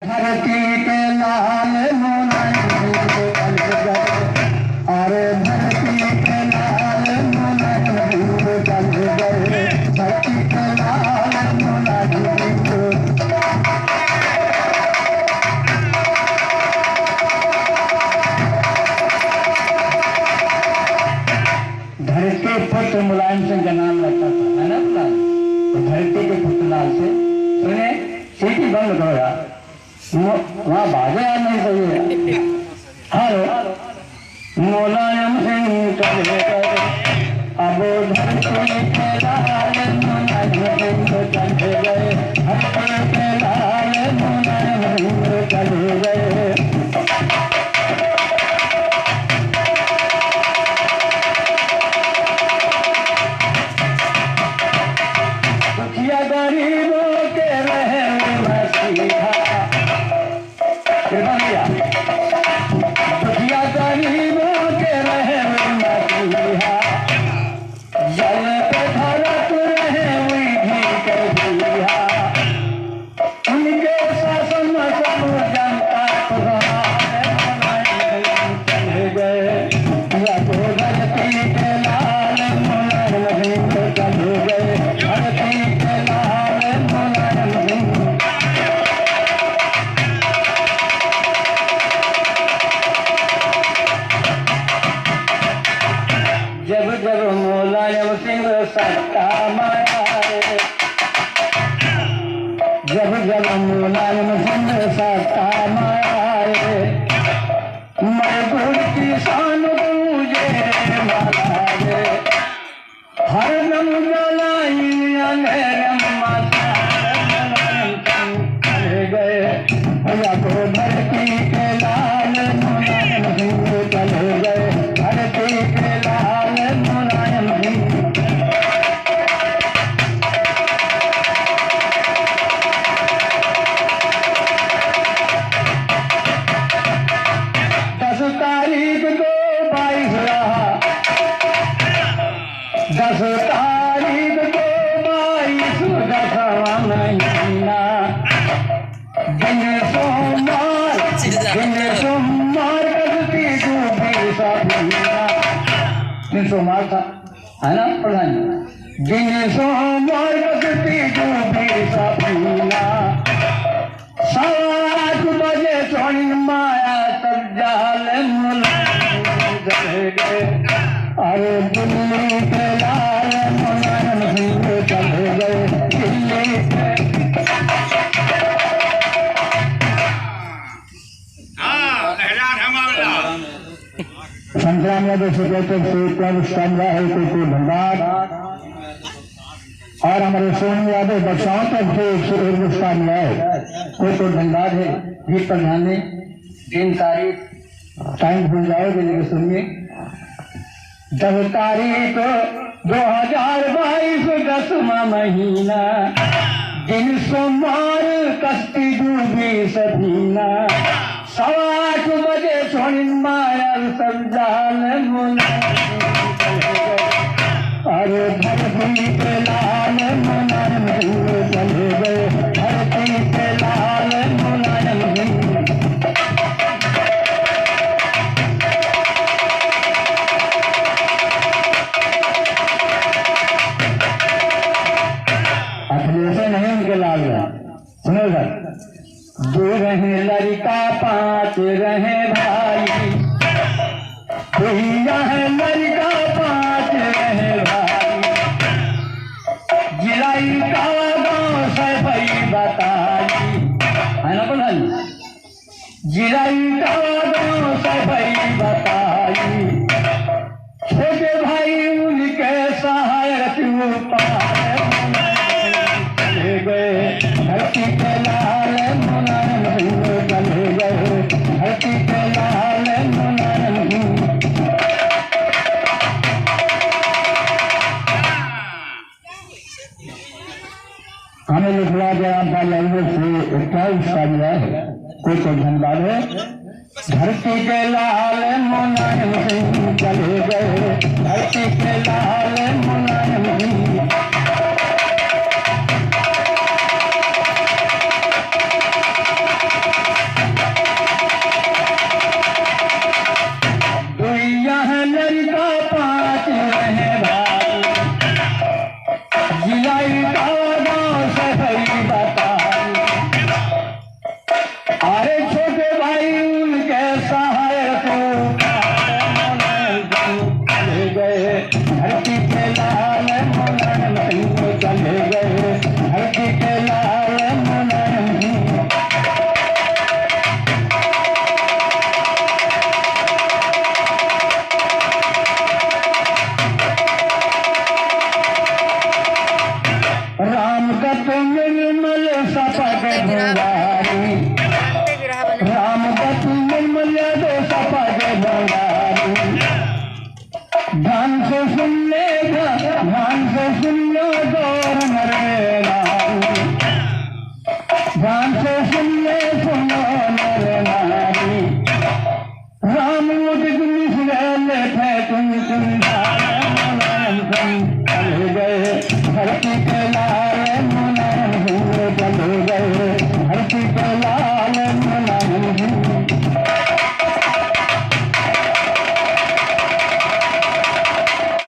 धरती के लाल मुलायम चल गए, अरे धरती के लाल मुलायम चल गए, धरती के लाल मुलायम। धरती पुत्र मुलायम सिंह का नाम रखा था, है ना मुलायम? तो धरती के पुत्र लाल से सुने, सीटी बंद करो यार, वहाँ बाजे यार नहीं सही है। हेलो, मुलायम सिंह चले गए, अब धरती के लाल मुलायम सिंह चले गए, धरती के लाल मुलायम सिंह चले गए। गरीबों के रहे मसीहा, दुखिया गरीबों के रहे मसीहा, जल पे धड़क रहे हुई भी दिया, उनके शासन में सब जनता चले गए, या तो धरती के लाल मुलायम सिंह चले गए, धरती के लाल मुलायम सिंह। जब जब मुलायम सिंह सत्ता में आए, जब जब मुलायम सिंह सत्ता में आए, मजदूर किसान पूजे माला रे, हर दम जलाई अंधेरे माता चले गए, या तो धरती के लाल मुलायम सिंह चले गए, धरती के लाल मुलायम सिंह। दस तारीख को 22 रहा, 10 तारीख को 22 10वां महीना, दिन सोमवार कसती डूबी सफीना, दिन सोमवार था, है ना प्रधान? दिन सोमवार कसती डूबी सफीना, 7 बजे सोनी माया तब जाल मुलायम चले गए, अरे दिल्ली के लाल मुलायम सिंह चले गए, दिल्ली के। संग्राम यादव से कहते है कोई भंडार, और हमारे सोनू यादव बच्चाओं तक थे हिंदुस्तान में है, कोई भंडार है। गीत पर ध्यान दें, दिन तारीख टाइम भूल जाओगे लेकिन सुनिए। 10 तारीख 2022 10वां महीना, दिन सोमवार कश्ती डूबी सफीना, 8:15 बजे सोनी माया सब जाल मुलायम चले गए, अरे धरती के लाल मुलायम सिंह चले गए, धरती के लाल मुलायम सिंह। अखिलेश नहीं उनके लाल सुनो सर, 2 रहे लड़का 5 रहे भाई, भैया है लड़का 5 रहे भाई, जिलाई का गाँव से भाई बताई, है ना प्रधान? जिलाई का गाँव से भाई बताई, छोटे भाई उनके सहायक चले गए, धरती के लाल मुलायम सिंह चले गए, धरती के लाल मुलायम सिंह। हमें लिखवा गया था लगभग से 28 साल है, कोई धनबाद है। धरती के लाल मुलायम सिंह चले गए, धरती के लाल मुलायम सिंह। अरे छोटे भाई उनके सहायक चले गए धरती के लाल मुलायम सिंह चले गए धरती के लाल मुलायम सिंह। राम का तुम निर्मल सपट भंडारी राम का तुम निर्मल दो सपट भंडारी ध्यान से सुन लो गौर नर नारी ध्यान से सुनो नर नारी राम मुझ मिसले थे